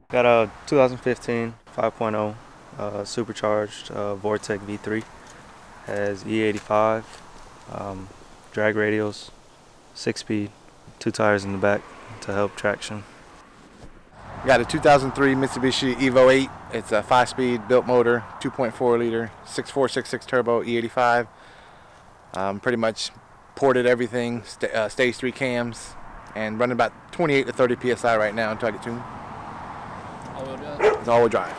Got a 2015 5.0 supercharged Vortec V3. Has E85, drag radials, 6-speed, 2 tires in the back to help traction. Got a 2003 Mitsubishi Evo 8. It's a 5-speed built motor, 2.4 liter, 6466 turbo E85. Pretty much ported everything, stage 3 cams, and running about 28 to 30 psi right now until I get tuned. All-wheel drive? It's all-wheel drive.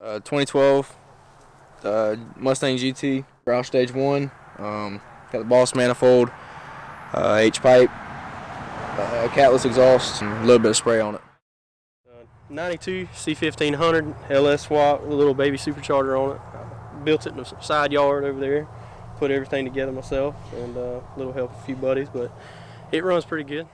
2012 Mustang GT, ground stage 1. Got the Boss manifold, H-pipe, catless exhaust, and a little bit of spray on it. 92 C1500 LS swap with a little baby supercharger on it. Built it in the side yard over there. Put everything together myself and a little help with a few buddies, but it runs pretty good.